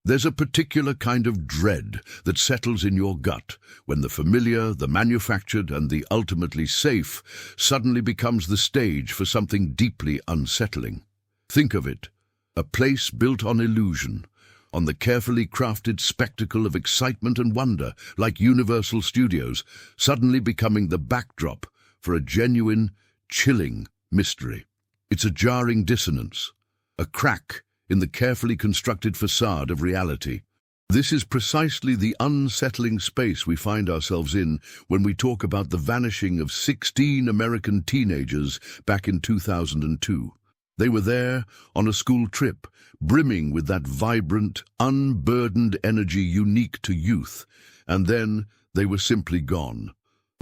There's a particular kind of dread that settles in your gut when the familiar, the manufactured, and the ultimately safe suddenly becomes the stage for something deeply unsettling. Think of it, a place built on illusion, on the carefully crafted spectacle of excitement and wonder, like Universal Studios, suddenly becoming the backdrop for a genuine, chilling mystery. It's a jarring dissonance, a crack in the carefully constructed facade of reality. This is precisely the unsettling space we find ourselves in when we talk about the vanishing of 16 American teenagers back in 2002. They were there on a school trip, brimming with that vibrant, unburdened energy unique to youth, and then they were simply gone.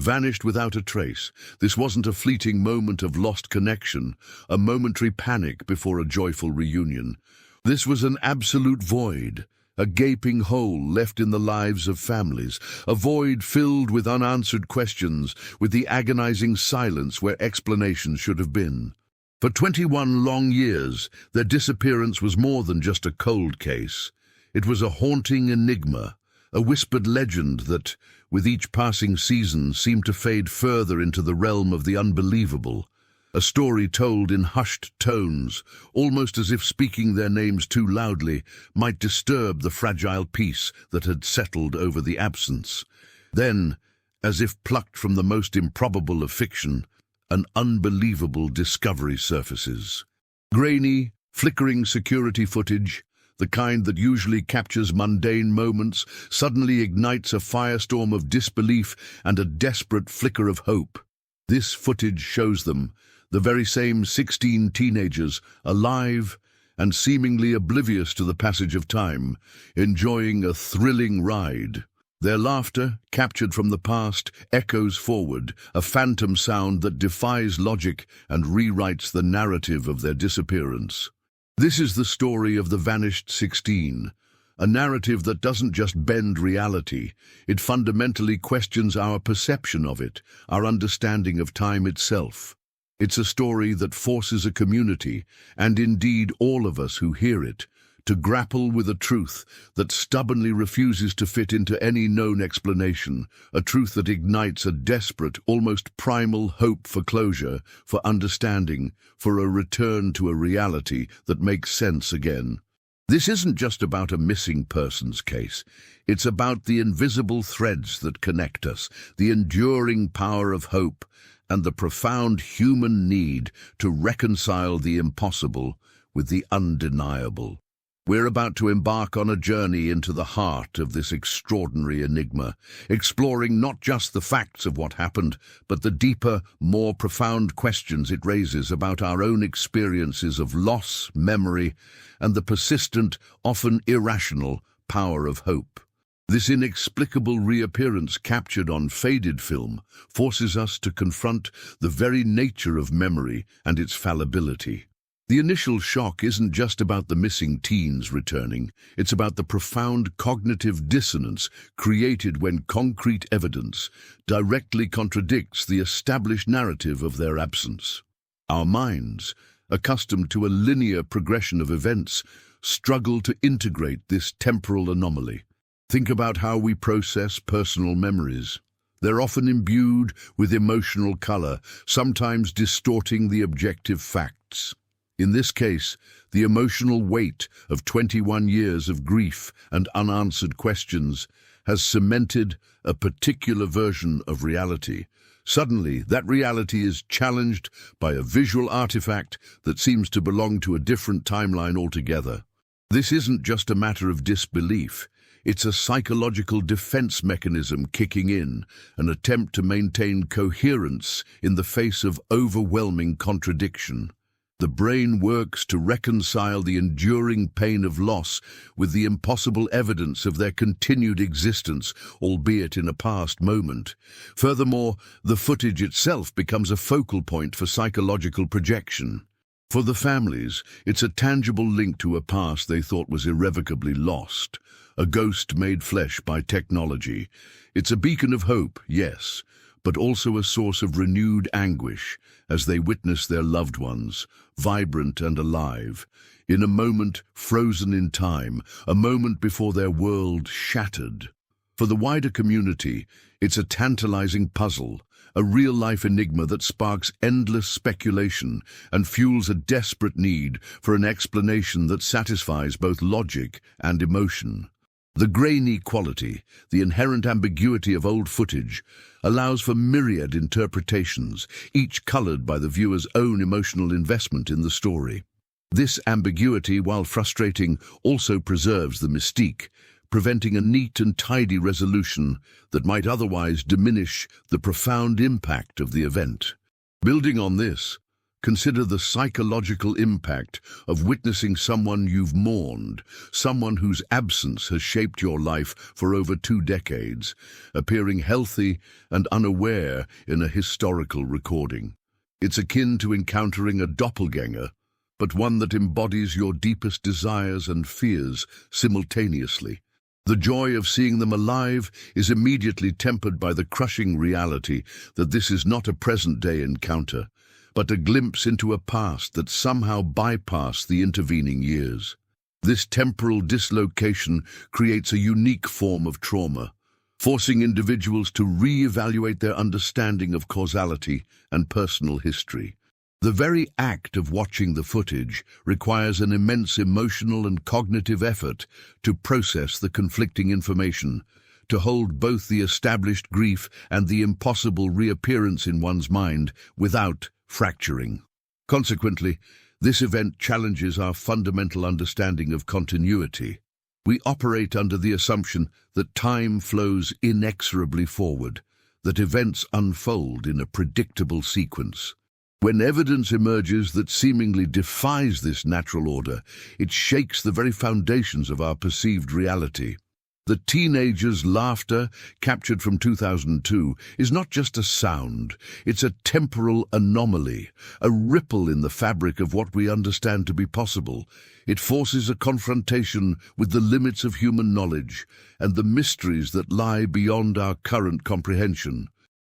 Vanished without a trace. This wasn't a fleeting moment of lost connection, a momentary panic before a joyful reunion. This was an absolute void, a gaping hole left in the lives of families, a void filled with unanswered questions, with the agonizing silence where explanations should have been. For 21 long years, their disappearance was more than just a cold case. It was a haunting enigma, a whispered legend that, with each passing season, seemed to fade further into the realm of the unbelievable. A story told in hushed tones, almost as if speaking their names too loudly might disturb the fragile peace that had settled over the absence. Then, as if plucked from the most improbable of fiction, an unbelievable discovery surfaces. Grainy, flickering security footage, the kind that usually captures mundane moments, suddenly ignites a firestorm of disbelief and a desperate flicker of hope. This footage shows them, the very same 16 teenagers, alive and seemingly oblivious to the passage of time, enjoying a thrilling ride. Their laughter, captured from the past, echoes forward, a phantom sound that defies logic and rewrites the narrative of their disappearance. This is the story of the vanished 16, a narrative that doesn't just bend reality, it fundamentally questions our perception of it, our understanding of time itself. It's a story that forces a community, and indeed all of us who hear it, to grapple with a truth that stubbornly refuses to fit into any known explanation, a truth that ignites a desperate, almost primal hope for closure, for understanding, for a return to a reality that makes sense again. This isn't just about a missing persons case. It's about the invisible threads that connect us, the enduring power of hope, and the profound human need to reconcile the impossible with the undeniable. We're about to embark on a journey into the heart of this extraordinary enigma, exploring not just the facts of what happened, but the deeper, more profound questions it raises about our own experiences of loss, memory, and the persistent, often irrational, power of hope. This inexplicable reappearance captured on faded film forces us to confront the very nature of memory and its fallibility. The initial shock isn't just about the missing teens returning, it's about the profound cognitive dissonance created when concrete evidence directly contradicts the established narrative of their absence. Our minds, accustomed to a linear progression of events, struggle to integrate this temporal anomaly. Think about how we process personal memories. They're often imbued with emotional color, sometimes distorting the objective facts. In this case, the emotional weight of 21 years of grief and unanswered questions has cemented a particular version of reality. Suddenly, that reality is challenged by a visual artifact that seems to belong to a different timeline altogether. This isn't just a matter of disbelief. It's a psychological defense mechanism kicking in, an attempt to maintain coherence in the face of overwhelming contradiction. The brain works to reconcile the enduring pain of loss with the impossible evidence of their continued existence, albeit in a past moment. Furthermore, the footage itself becomes a focal point for psychological projection. For the families, it's a tangible link to a past they thought was irrevocably lost, a ghost made flesh by technology. It's a beacon of hope, yes, but also a source of renewed anguish as they witness their loved ones, vibrant and alive, in a moment frozen in time, a moment before their world shattered. For the wider community, it's a tantalizing puzzle, a real-life enigma that sparks endless speculation and fuels a desperate need for an explanation that satisfies both logic and emotion. The grainy quality, the inherent ambiguity of old footage, allows for myriad interpretations, each colored by the viewer's own emotional investment in the story. This ambiguity, while frustrating, also preserves the mystique, preventing a neat and tidy resolution that might otherwise diminish the profound impact of the event. Building on this, consider the psychological impact of witnessing someone you've mourned, someone whose absence has shaped your life for over 2 decades, appearing healthy and unaware in a historical recording. It's akin to encountering a doppelganger, but one that embodies your deepest desires and fears simultaneously. The joy of seeing them alive is immediately tempered by the crushing reality that this is not a present-day encounter, but a glimpse into a past that somehow bypassed the intervening years. This temporal dislocation creates a unique form of trauma, forcing individuals to re-evaluate their understanding of causality and personal history. The very act of watching the footage requires an immense emotional and cognitive effort to process the conflicting information, to hold both the established grief and the impossible reappearance in one's mind without fracturing. Consequently, this event challenges our fundamental understanding of continuity. We operate under the assumption that time flows inexorably forward, that events unfold in a predictable sequence. When evidence emerges that seemingly defies this natural order, it shakes the very foundations of our perceived reality. The teenager's laughter, captured from 2002, is not just a sound, it's a temporal anomaly, a ripple in the fabric of what we understand to be possible. It forces a confrontation with the limits of human knowledge and the mysteries that lie beyond our current comprehension.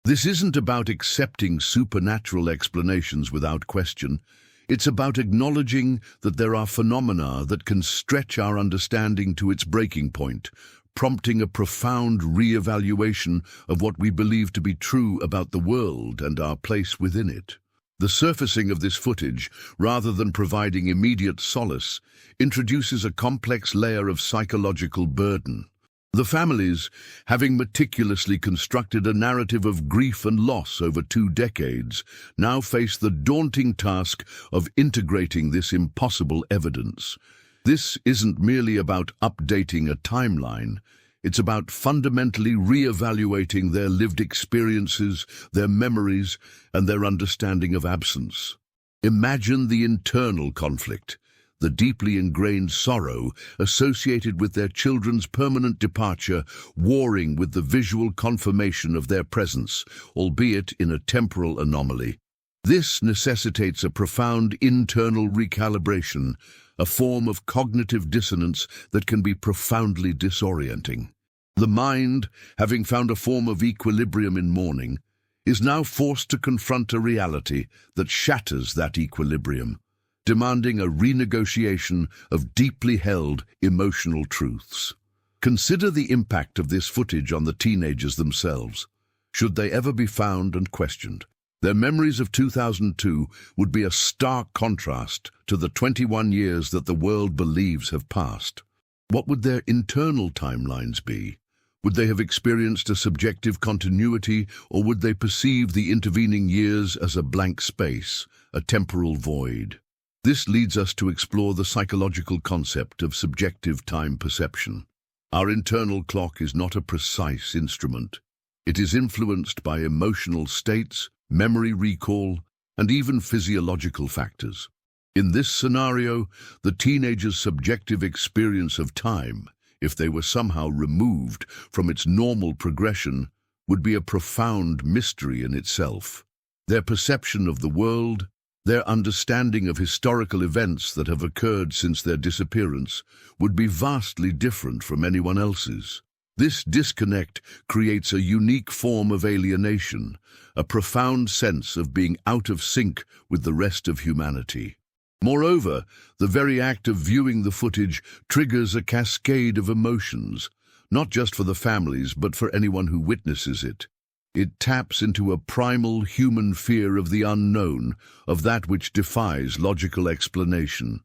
This isn't about accepting supernatural explanations without question. It's about acknowledging that there are phenomena that can stretch our understanding to its breaking point, prompting a profound re-evaluation of what we believe to be true about the world and our place within it. The surfacing of this footage, rather than providing immediate solace, introduces a complex layer of psychological burden. The families, having meticulously constructed a narrative of grief and loss over 2 decades, now face the daunting task of integrating this impossible evidence. This isn't merely about updating a timeline, it's about fundamentally re-evaluating their lived experiences, their memories, and their understanding of absence. Imagine the internal conflict, the deeply ingrained sorrow associated with their children's permanent departure, warring with the visual confirmation of their presence, albeit in a temporal anomaly. This necessitates a profound internal recalibration, a form of cognitive dissonance that can be profoundly disorienting. The mind, having found a form of equilibrium in mourning, is now forced to confront a reality that shatters that equilibrium, demanding a renegotiation of deeply held emotional truths. Consider the impact of this footage on the teenagers themselves. Should they ever be found and questioned, their memories of 2002 would be a stark contrast to the 21 years that the world believes have passed. What would their internal timelines be? Would they have experienced a subjective continuity, or would they perceive the intervening years as a blank space, a temporal void? This leads us to explore the psychological concept of subjective time perception. Our internal clock is not a precise instrument. It is influenced by emotional states, memory recall, and even physiological factors. In this scenario, the teenager's subjective experience of time, if they were somehow removed from its normal progression, would be a profound mystery in itself. Their perception of the world, their understanding of historical events that have occurred since their disappearance, would be vastly different from anyone else's. This disconnect creates a unique form of alienation, a profound sense of being out of sync with the rest of humanity. Moreover, the very act of viewing the footage triggers a cascade of emotions, not just for the families but for anyone who witnesses it. It taps into a primal human fear of the unknown, of that which defies logical explanation.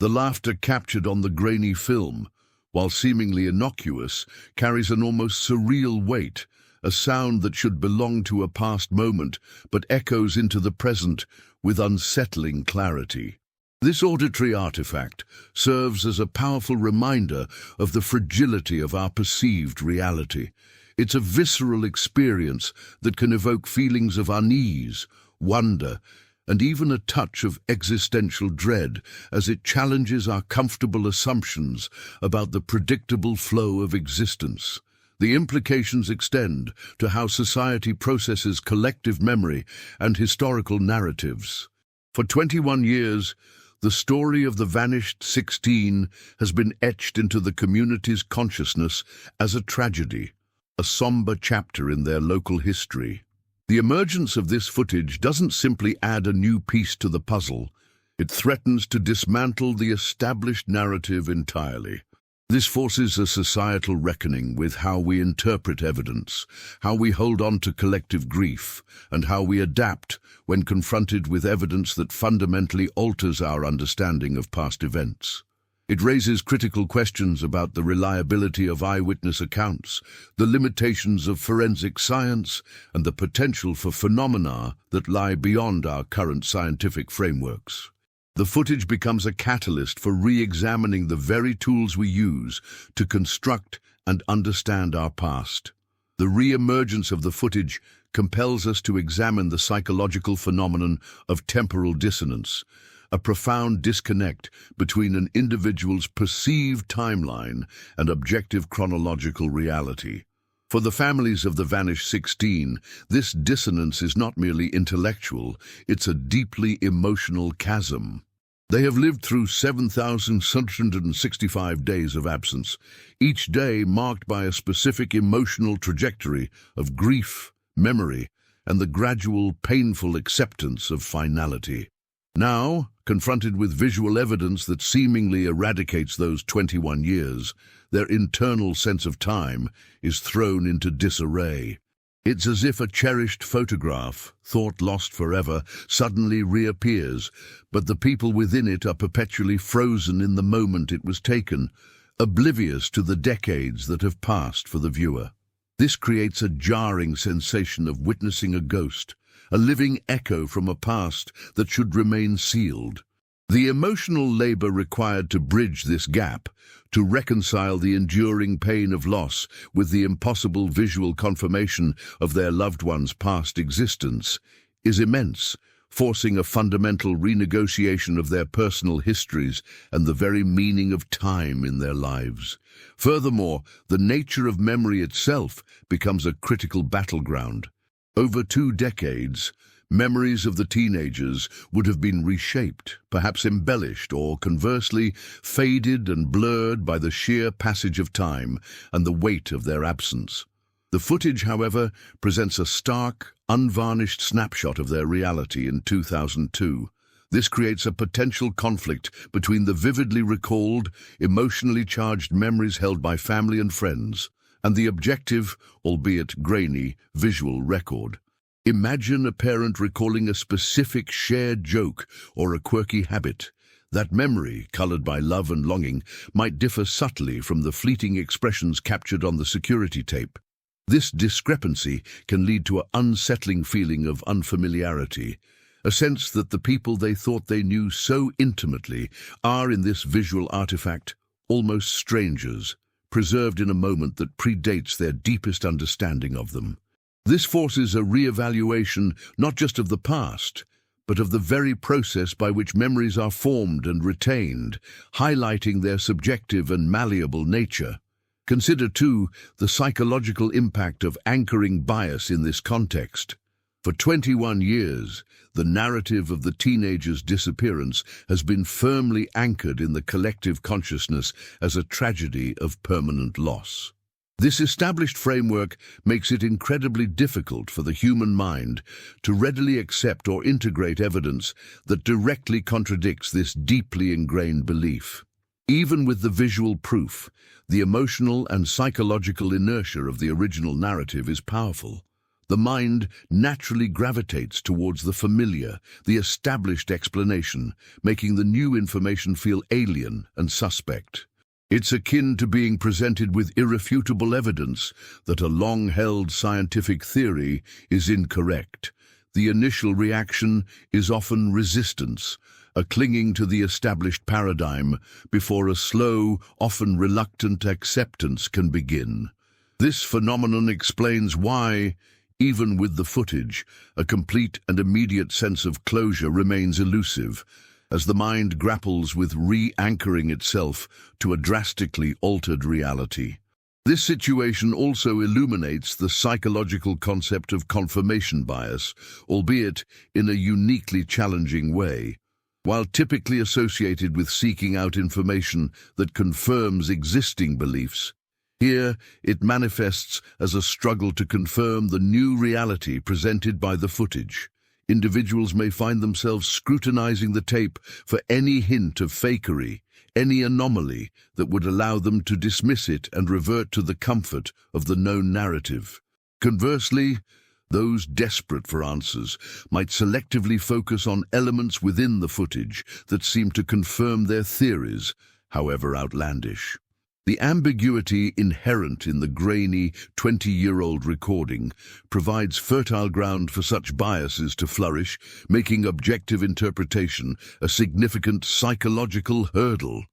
The laughter captured on the grainy film, while seemingly innocuous, carries an almost surreal weight, a sound that should belong to a past moment but echoes into the present with unsettling clarity. This auditory artifact serves as a powerful reminder of the fragility of our perceived reality. It's a visceral experience that can evoke feelings of unease, wonder, and even a touch of existential dread as it challenges our comfortable assumptions about the predictable flow of existence. The implications extend to how society processes collective memory and historical narratives. For 21 years, the story of the vanished 16 has been etched into the community's consciousness as a tragedy, a somber chapter in their local history. The emergence of this footage doesn't simply add a new piece to the puzzle, it threatens to dismantle the established narrative entirely. This forces a societal reckoning with how we interpret evidence, how we hold on to collective grief, and how we adapt when confronted with evidence that fundamentally alters our understanding of past events. It raises critical questions about the reliability of eyewitness accounts, the limitations of forensic science, and the potential for phenomena that lie beyond our current scientific frameworks. The footage becomes a catalyst for re-examining the very tools we use to construct and understand our past. The re-emergence of the footage compels us to examine the psychological phenomenon of temporal dissonance, a profound disconnect between an individual's perceived timeline and objective chronological reality. For the families of the vanished 16, this dissonance is not merely intellectual, it's a deeply emotional chasm. They have lived through 7,665 days of absence, each day marked by a specific emotional trajectory of grief, memory, and the gradual, painful acceptance of finality. Now, confronted with visual evidence that seemingly eradicates those 21 years, their internal sense of time is thrown into disarray. It's as if a cherished photograph, thought lost forever, suddenly reappears, but the people within it are perpetually frozen in the moment it was taken, oblivious to the decades that have passed for the viewer. This creates a jarring sensation of witnessing a ghost, a living echo from a past that should remain sealed. The emotional labor required to bridge this gap, to reconcile the enduring pain of loss with the impossible visual confirmation of their loved one's past existence, is immense, forcing a fundamental renegotiation of their personal histories and the very meaning of time in their lives. Furthermore, the nature of memory itself becomes a critical battleground. Over 2 decades, memories of the teenagers would have been reshaped, perhaps embellished, or conversely faded and blurred by the sheer passage of time and the weight of their absence. The footage, however, presents a stark, unvarnished snapshot of their reality in 2002. This creates a potential conflict between the vividly recalled, emotionally charged memories held by family and friends, and the objective, albeit grainy, visual record. Imagine a parent recalling a specific shared joke or a quirky habit. That memory, colored by love and longing, might differ subtly from the fleeting expressions captured on the security tape. This discrepancy can lead to an unsettling feeling of unfamiliarity, a sense that the people they thought they knew so intimately are in this visual artifact almost strangers, preserved in a moment that predates their deepest understanding of them. This forces a re-evaluation not just of the past, but of the very process by which memories are formed and retained, highlighting their subjective and malleable nature. Consider, too, the psychological impact of anchoring bias in this context. For 21 years, the narrative of the teenager's disappearance has been firmly anchored in the collective consciousness as a tragedy of permanent loss. This established framework makes it incredibly difficult for the human mind to readily accept or integrate evidence that directly contradicts this deeply ingrained belief. Even with the visual proof, the emotional and psychological inertia of the original narrative is powerful. The mind naturally gravitates towards the familiar, the established explanation, making the new information feel alien and suspect. It's akin to being presented with irrefutable evidence that a long-held scientific theory is incorrect. The initial reaction is often resistance, a clinging to the established paradigm before a slow, often reluctant acceptance can begin. This phenomenon explains why, even with the footage, a complete and immediate sense of closure remains elusive, as the mind grapples with re-anchoring itself to a drastically altered reality. This situation also illuminates the psychological concept of confirmation bias, albeit in a uniquely challenging way. While typically associated with seeking out information that confirms existing beliefs, here it manifests as a struggle to confirm the new reality presented by the footage. Individuals may find themselves scrutinizing the tape for any hint of fakery, any anomaly that would allow them to dismiss it and revert to the comfort of the known narrative. Conversely, those desperate for answers might selectively focus on elements within the footage that seem to confirm their theories, however outlandish. The ambiguity inherent in the grainy 20-year-old recording provides fertile ground for such biases to flourish, making objective interpretation a significant psychological hurdle.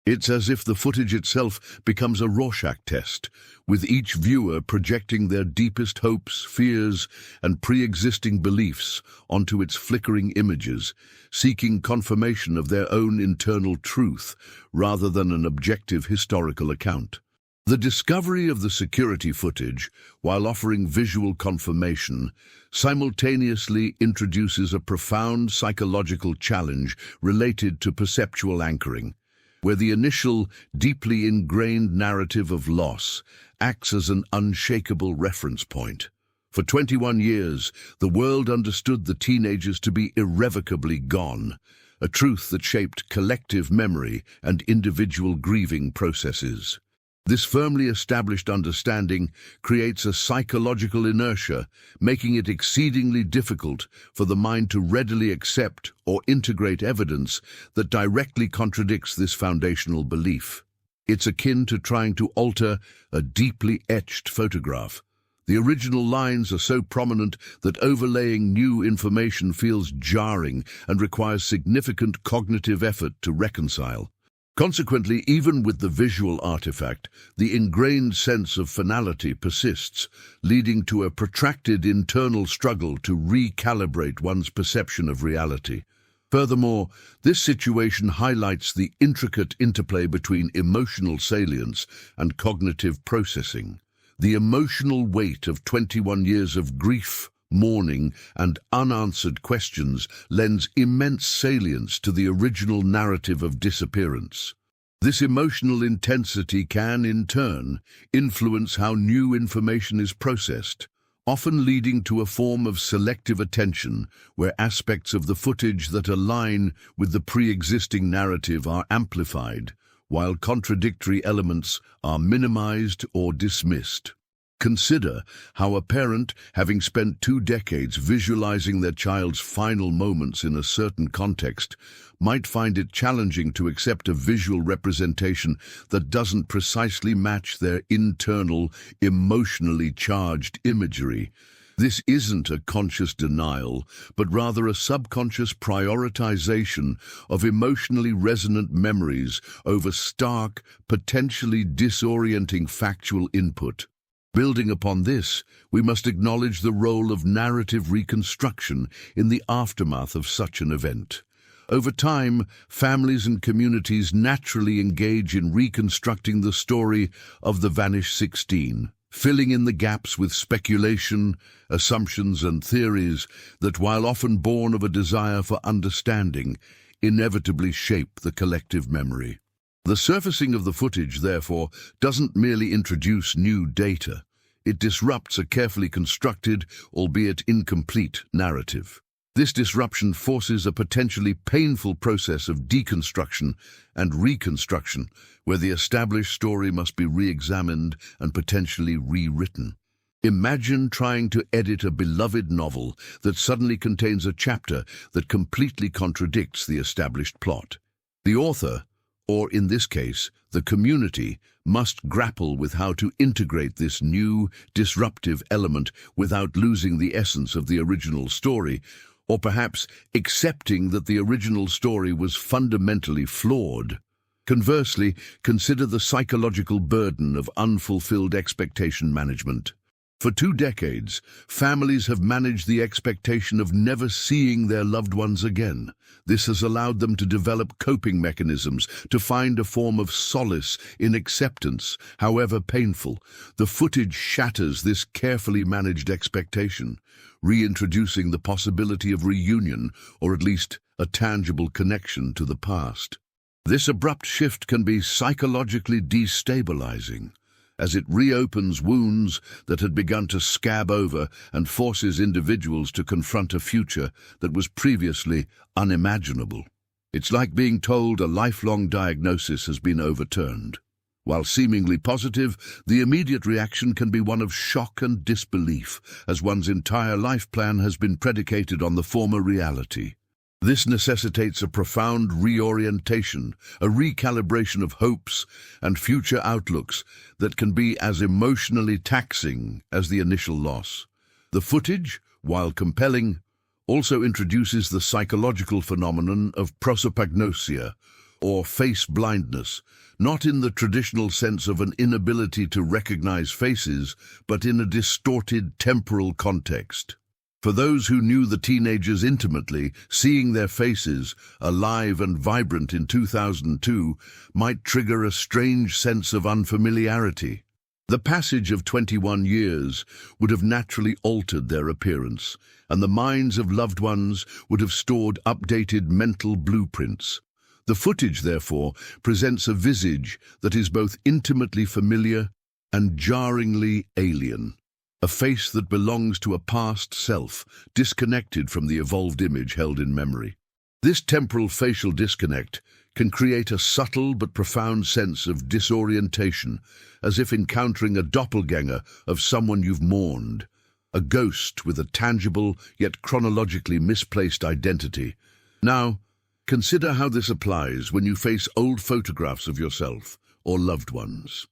It's as if the footage itself becomes a Rorschach test, with each viewer projecting their deepest hopes, fears, and pre-existing beliefs onto its flickering images, seeking confirmation of their own internal truth rather than an objective historical account. The discovery of the security footage, while offering visual confirmation, simultaneously introduces a profound psychological challenge related to perceptual anchoring, where the initial, deeply ingrained narrative of loss acts as an unshakable reference point. For 21 years, the world understood the teenagers to be irrevocably gone, a truth that shaped collective memory and individual grieving processes. This firmly established understanding creates a psychological inertia, making it exceedingly difficult for the mind to readily accept or integrate evidence that directly contradicts this foundational belief. It's akin to trying to alter a deeply etched photograph. The original lines are so prominent that overlaying new information feels jarring and requires significant cognitive effort to reconcile. Consequently, even with the visual artifact, the ingrained sense of finality persists, leading to a protracted internal struggle to recalibrate one's perception of reality. Furthermore, this situation highlights the intricate interplay between emotional salience and cognitive processing. The emotional weight of 21 years of grief, mourning, and unanswered questions lends immense salience to the original narrative of disappearance. This emotional intensity can, in turn, influence how new information is processed, often leading to a form of selective attention where aspects of the footage that align with the pre-existing narrative are amplified, while contradictory elements are minimized or dismissed. Consider how a parent, having spent 2 decades visualizing their child's final moments in a certain context, might find it challenging to accept a visual representation that doesn't precisely match their internal, emotionally charged imagery. This isn't a conscious denial, but rather a subconscious prioritization of emotionally resonant memories over stark, potentially disorienting factual input. Building upon this, we must acknowledge the role of narrative reconstruction in the aftermath of such an event. Over time, families and communities naturally engage in reconstructing the story of the vanished 16, filling in the gaps with speculation, assumptions, and theories that, while often born of a desire for understanding, inevitably shape the collective memory. The surfacing of the footage, therefore, doesn't merely introduce new data. It disrupts a carefully constructed, albeit incomplete, narrative. This disruption forces a potentially painful process of deconstruction and reconstruction, where the established story must be re-examined and potentially rewritten. Imagine trying to edit a beloved novel that suddenly contains a chapter that completely contradicts the established plot. The author, or in this case, the community, must grapple with how to integrate this new, disruptive element without losing the essence of the original story, or perhaps accepting that the original story was fundamentally flawed. Conversely, consider the psychological burden of unfulfilled expectation management. For 2 decades, families have managed the expectation of never seeing their loved ones again. This has allowed them to develop coping mechanisms, to find a form of solace in acceptance, however painful. The footage shatters this carefully managed expectation, reintroducing the possibility of reunion, or at least a tangible connection to the past. This abrupt shift can be psychologically destabilizing, as it reopens wounds that had begun to scab over and forces individuals to confront a future that was previously unimaginable. It's like being told a lifelong diagnosis has been overturned. While seemingly positive, the immediate reaction can be one of shock and disbelief, as one's entire life plan has been predicated on the former reality. This necessitates a profound reorientation, a recalibration of hopes and future outlooks that can be as emotionally taxing as the initial loss. The footage, while compelling, also introduces the psychological phenomenon of prosopagnosia, or face blindness, not in the traditional sense of an inability to recognize faces, but in a distorted temporal context. For those who knew the teenagers intimately, seeing their faces, alive and vibrant in 2002, might trigger a strange sense of unfamiliarity. The passage of 21 years would have naturally altered their appearance, and the minds of loved ones would have stored updated mental blueprints. The footage, therefore, presents a visage that is both intimately familiar and jarringly alien. A face that belongs to a past self, disconnected from the evolved image held in memory. This temporal facial disconnect can create a subtle but profound sense of disorientation, as if encountering a doppelganger of someone you've mourned, a ghost with a tangible yet chronologically misplaced identity. Now, consider how this applies when you face old photographs of yourself or loved ones.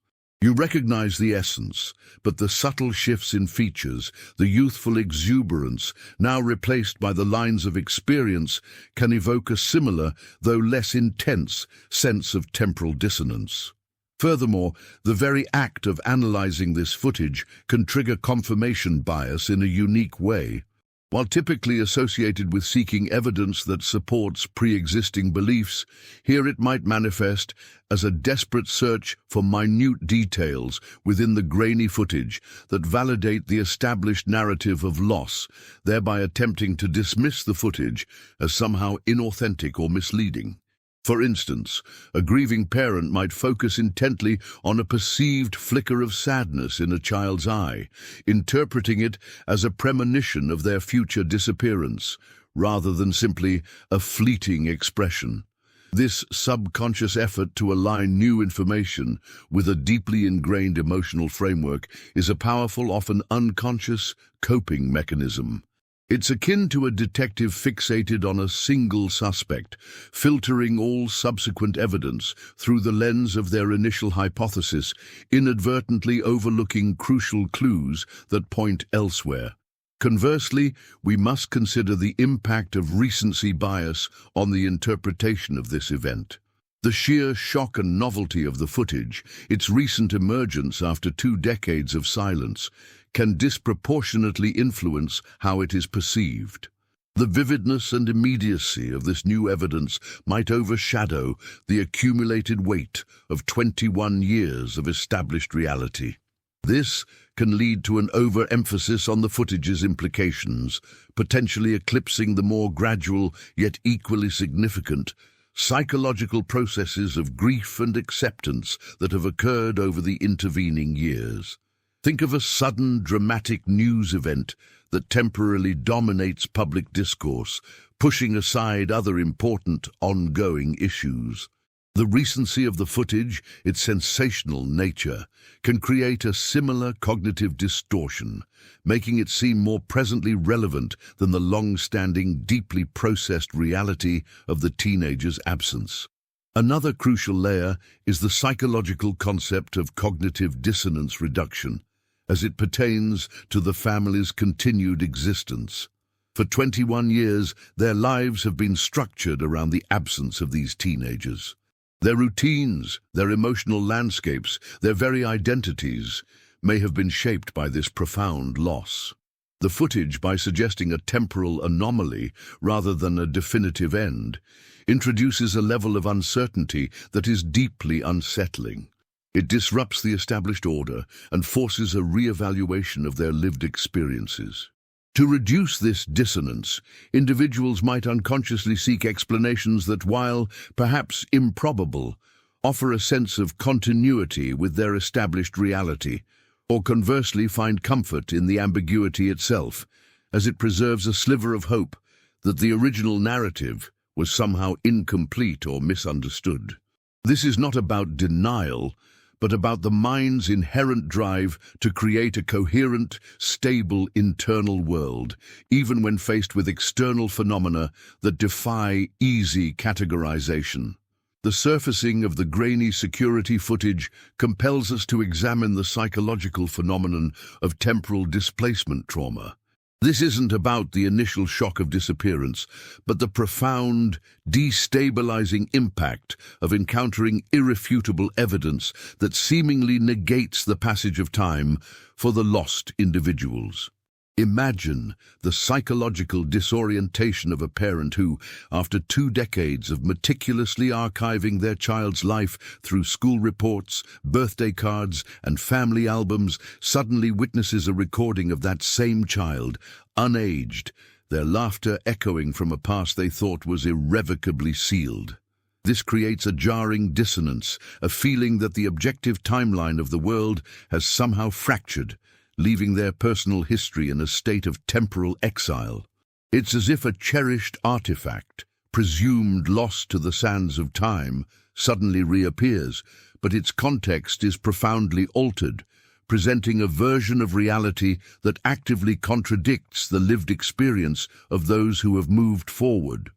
You recognize the essence, but the subtle shifts in features, the youthful exuberance, now replaced by the lines of experience, can evoke a similar, though less intense, sense of temporal dissonance. Furthermore, the very act of analyzing this footage can trigger confirmation bias in a unique way. While typically associated with seeking evidence that supports pre-existing beliefs, here it might manifest as a desperate search for minute details within the grainy footage that validate the established narrative of loss, thereby attempting to dismiss the footage as somehow inauthentic or misleading. For instance, a grieving parent might focus intently on a perceived flicker of sadness in a child's eye, interpreting it as a premonition of their future disappearance, rather than simply a fleeting expression. This subconscious effort to align new information with a deeply ingrained emotional framework is a powerful, often unconscious, coping mechanism. It's akin to a detective fixated on a single suspect, filtering all subsequent evidence through the lens of their initial hypothesis, inadvertently overlooking crucial clues that point elsewhere. Conversely, we must consider the impact of recency bias on the interpretation of this event. The sheer shock and novelty of the footage, its recent emergence after 2 decades of silence, can disproportionately influence how it is perceived. The vividness and immediacy of this new evidence might overshadow the accumulated weight of 21 years of established reality. This can lead to an overemphasis on the footage's implications, potentially eclipsing the more gradual yet equally significant psychological processes of grief and acceptance that have occurred over the intervening years. Think of a sudden, dramatic news event that temporarily dominates public discourse, pushing aside other important, ongoing issues. The recency of the footage, its sensational nature, can create a similar cognitive distortion, making it seem more presently relevant than the long-standing, deeply processed reality of the teenager's absence. Another crucial layer is the psychological concept of cognitive dissonance reduction, as it pertains to the family's continued existence. For 21 years, their lives have been structured around the absence of these teenagers. Their routines, their emotional landscapes, their very identities may have been shaped by this profound loss. The footage, by suggesting a temporal anomaly rather than a definitive end, introduces a level of uncertainty that is deeply unsettling. It disrupts the established order and forces a re-evaluation of their lived experiences. To reduce this dissonance, individuals might unconsciously seek explanations that, while perhaps improbable, offer a sense of continuity with their established reality, or conversely find comfort in the ambiguity itself, as it preserves a sliver of hope that the original narrative was somehow incomplete or misunderstood. This is not about denial, but about the mind's inherent drive to create a coherent, stable internal world, even when faced with external phenomena that defy easy categorization. The surfacing of the grainy security footage compels us to examine the psychological phenomenon of temporal displacement trauma. This isn't about the initial shock of disappearance, but the profound, destabilizing impact of encountering irrefutable evidence that seemingly negates the passage of time for the lost individuals. Imagine the psychological disorientation of a parent who, after 2 decades of meticulously archiving their child's life through school reports, birthday cards, and family albums, suddenly witnesses a recording of that same child, unaged, their laughter echoing from a past they thought was irrevocably sealed. This creates a jarring dissonance, a feeling that the objective timeline of the world has somehow fractured, leaving their personal history in a state of temporal exile. It's as if a cherished artifact, presumed lost to the sands of time, suddenly reappears, but its context is profoundly altered, presenting a version of reality that actively contradicts the lived experience of those who have moved forward.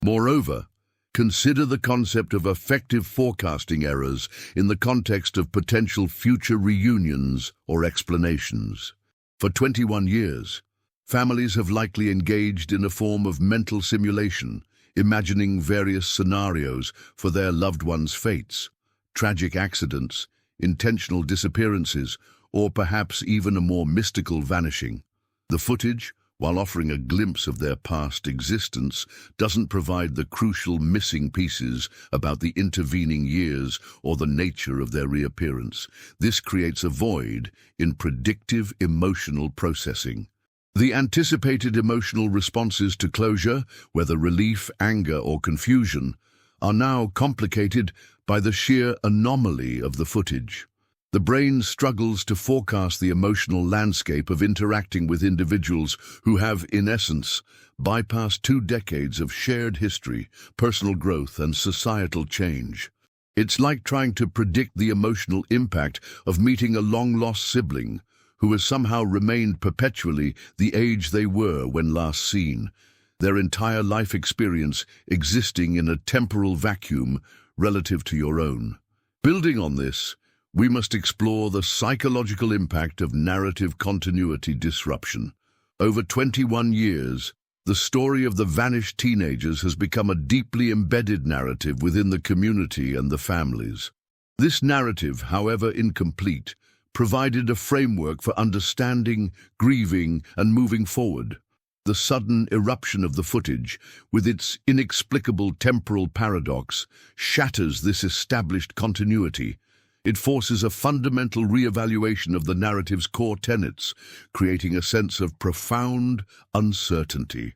Moreover, consider the concept of affective forecasting errors in the context of potential future reunions or explanations. For 21 years, families have likely engaged in a form of mental simulation, imagining various scenarios for their loved ones' fates, tragic accidents, intentional disappearances, or perhaps even a more mystical vanishing. The footage, while offering a glimpse of their past existence, doesn't provide the crucial missing pieces about the intervening years or the nature of their reappearance. This creates a void in predictive emotional processing. The anticipated emotional responses to closure, whether relief, anger, or confusion, are now complicated by the sheer anomaly of the footage. The brain struggles to forecast the emotional landscape of interacting with individuals who have, in essence, bypassed 2 decades of shared history, personal growth, and societal change. It's like trying to predict the emotional impact of meeting a long-lost sibling who has somehow remained perpetually the age they were when last seen, their entire life experience existing in a temporal vacuum relative to your own. Building on this, we must explore the psychological impact of narrative continuity disruption. Over 21 years, the story of the vanished teenagers has become a deeply embedded narrative within the community and the families. This narrative, however incomplete, provided a framework for understanding, grieving, and moving forward. The sudden eruption of the footage, with its inexplicable temporal paradox, shatters this established continuity. It forces a fundamental re-evaluation of the narrative's core tenets, creating a sense of profound uncertainty.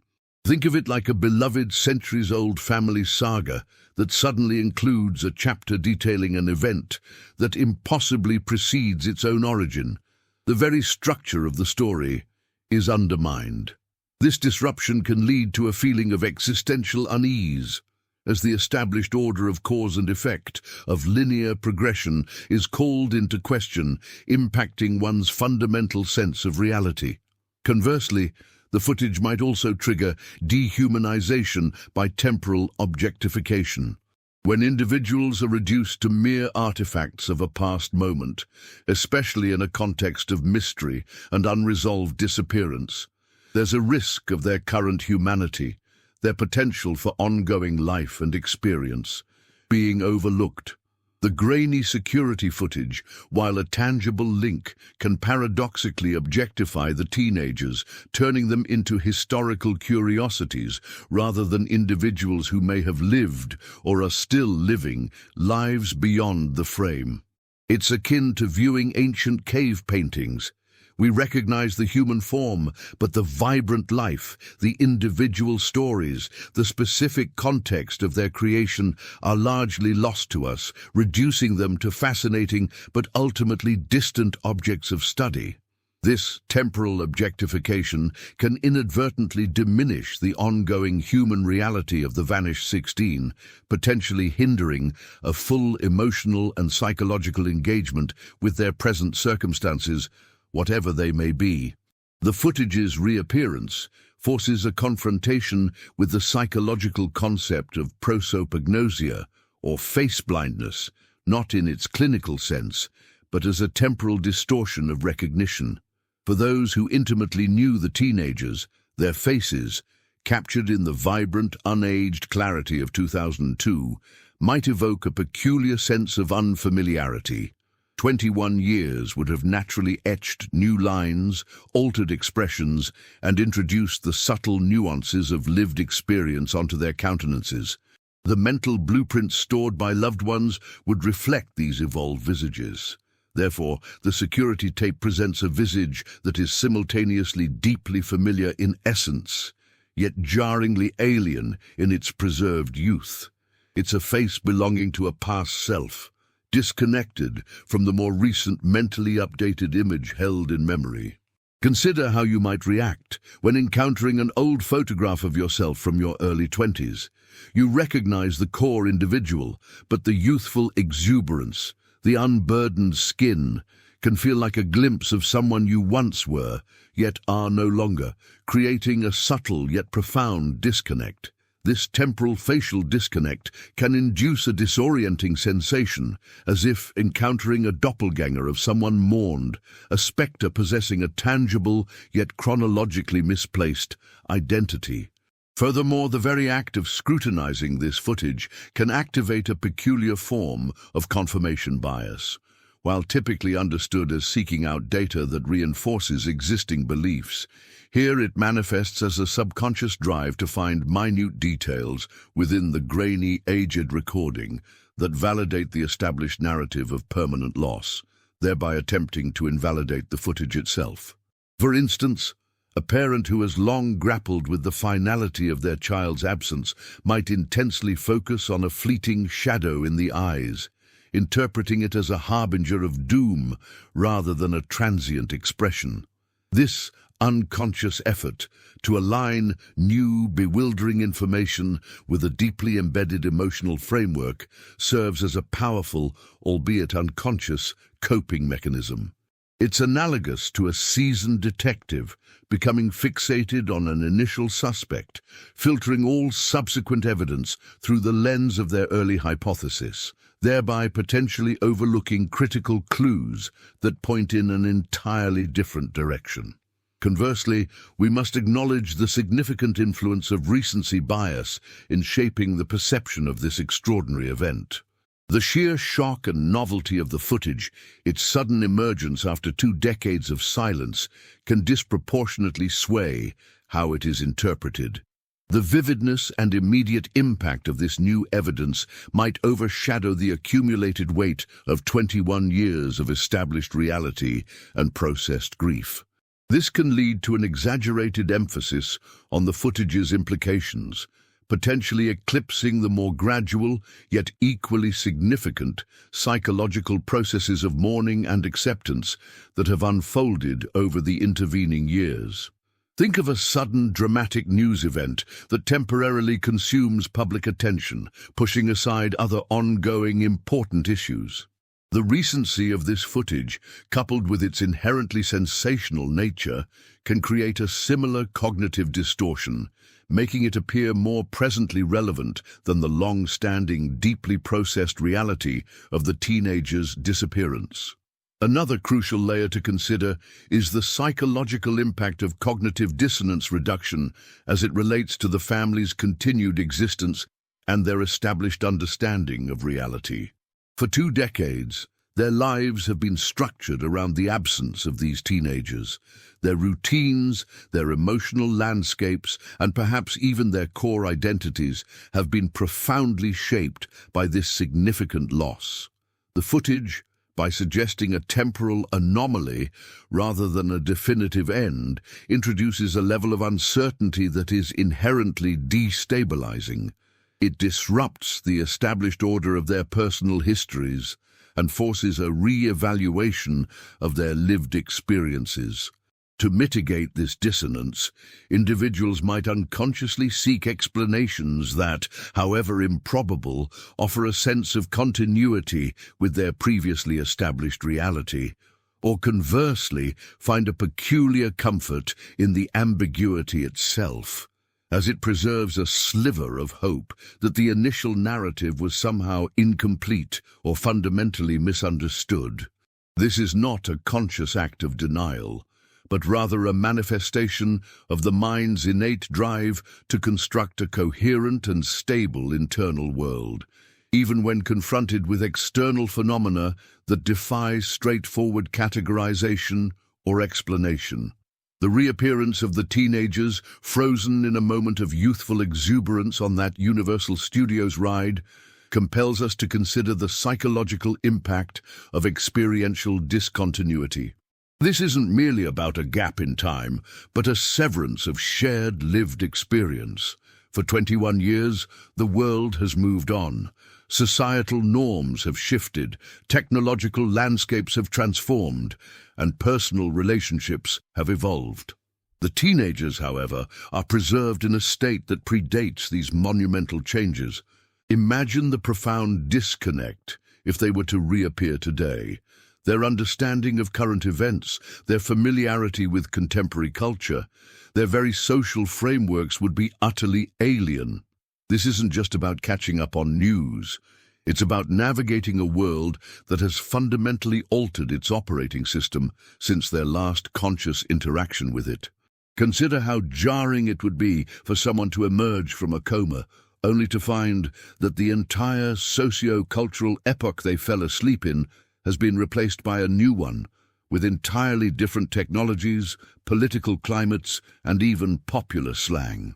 Think of it like a beloved centuries-old family saga that suddenly includes a chapter detailing an event that impossibly precedes its own origin. The very structure of the story is undermined. This disruption can lead to a feeling of existential unease, as the established order of cause and effect, of linear progression, is called into question, impacting one's fundamental sense of reality. Conversely, the footage might also trigger dehumanization by temporal objectification. When individuals are reduced to mere artifacts of a past moment, especially in a context of mystery and unresolved disappearance, there's a risk of their current humanity, their potential for ongoing life and experience, being overlooked. The grainy security footage, while a tangible link, can paradoxically objectify the teenagers, turning them into historical curiosities rather than individuals who may have lived, or are still living, lives beyond the frame. It's akin to viewing ancient cave paintings. We recognize the human form, but the vibrant life, the individual stories, the specific context of their creation are largely lost to us, reducing them to fascinating but ultimately distant objects of study. This temporal objectification can inadvertently diminish the ongoing human reality of the vanished 16, potentially hindering a full emotional and psychological engagement with their present circumstances, whatever they may be. The footage's reappearance forces a confrontation with the psychological concept of prosopagnosia, or face blindness, not in its clinical sense, but as a temporal distortion of recognition. For those who intimately knew the teenagers, their faces, captured in the vibrant, unaged clarity of 2002, might evoke a peculiar sense of unfamiliarity. 21 years would have naturally etched new lines, altered expressions, and introduced the subtle nuances of lived experience onto their countenances. The mental blueprints stored by loved ones would reflect these evolved visages. Therefore, the security tape presents a visage that is simultaneously deeply familiar in essence, yet jarringly alien in its preserved youth. It's a face belonging to a past self, disconnected from the more recent mentally updated image held in memory. Consider how you might react when encountering an old photograph of yourself from your early 20s. You recognize the core individual, but the youthful exuberance, the unburdened skin, can feel like a glimpse of someone you once were, yet are no longer, creating a subtle yet profound disconnect. This temporal facial disconnect can induce a disorienting sensation, as if encountering a doppelganger of someone mourned, a spectre possessing a tangible yet chronologically misplaced identity. Furthermore, the very act of scrutinizing this footage can activate a peculiar form of confirmation bias. While typically understood as seeking out data that reinforces existing beliefs, here it manifests as a subconscious drive to find minute details within the grainy, aged recording that validate the established narrative of permanent loss, thereby attempting to invalidate the footage itself. For instance, a parent who has long grappled with the finality of their child's absence might intensely focus on a fleeting shadow in the eyes, interpreting it as a harbinger of doom rather than a transient expression. This unconscious effort to align new, bewildering information with a deeply embedded emotional framework serves as a powerful, albeit unconscious, coping mechanism. It's analogous to a seasoned detective becoming fixated on an initial suspect, filtering all subsequent evidence through the lens of their early hypothesis, thereby potentially overlooking critical clues that point in an entirely different direction. Conversely, we must acknowledge the significant influence of recency bias in shaping the perception of this extraordinary event. The sheer shock and novelty of the footage, its sudden emergence after 2 decades of silence, can disproportionately sway how it is interpreted. The vividness and immediate impact of this new evidence might overshadow the accumulated weight of 21 years of established reality and processed grief. This can lead to an exaggerated emphasis on the footage's implications, potentially eclipsing the more gradual, yet equally significant, psychological processes of mourning and acceptance that have unfolded over the intervening years. Think of a sudden, dramatic news event that temporarily consumes public attention, pushing aside other ongoing, important issues. The recency of this footage, coupled with its inherently sensational nature, can create a similar cognitive distortion, making it appear more presently relevant than the long-standing, deeply processed reality of the teenager's disappearance. Another crucial layer to consider is the psychological impact of cognitive dissonance reduction as it relates to the family's continued existence and their established understanding of reality. For 2 decades, their lives have been structured around the absence of these teenagers. Their routines, their emotional landscapes, and perhaps even their core identities have been profoundly shaped by this significant loss. The footage, by suggesting a temporal anomaly rather than a definitive end, introduces a level of uncertainty that is inherently destabilizing. It disrupts the established order of their personal histories and forces a re-evaluation of their lived experiences. To mitigate this dissonance, individuals might unconsciously seek explanations that, however improbable, offer a sense of continuity with their previously established reality, or conversely, find a peculiar comfort in the ambiguity itself, as it preserves a sliver of hope that the initial narrative was somehow incomplete or fundamentally misunderstood. This is not a conscious act of denial, but rather a manifestation of the mind's innate drive to construct a coherent and stable internal world, even when confronted with external phenomena that defy straightforward categorization or explanation. The reappearance of the teenagers, frozen in a moment of youthful exuberance on that Universal Studios ride, compels us to consider the psychological impact of experiential discontinuity. This isn't merely about a gap in time, but a severance of shared lived experience. For 21 years, the world has moved on. Societal norms have shifted, technological landscapes have transformed, and personal relationships have evolved. The teenagers, however, are preserved in a state that predates these monumental changes. Imagine the profound disconnect if they were to reappear today. Their understanding of current events, their familiarity with contemporary culture, their very social frameworks would be utterly alien. This isn't just about catching up on news. It's about navigating a world that has fundamentally altered its operating system since their last conscious interaction with it. Consider how jarring it would be for someone to emerge from a coma, only to find that the entire socio-cultural epoch they fell asleep in has been replaced by a new one, with entirely different technologies, political climates, and even popular slang.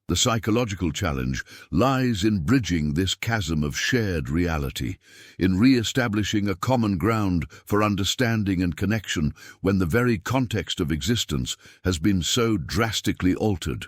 The psychological challenge lies in bridging this chasm of shared reality, in re-establishing a common ground for understanding and connection when the very context of existence has been so drastically altered.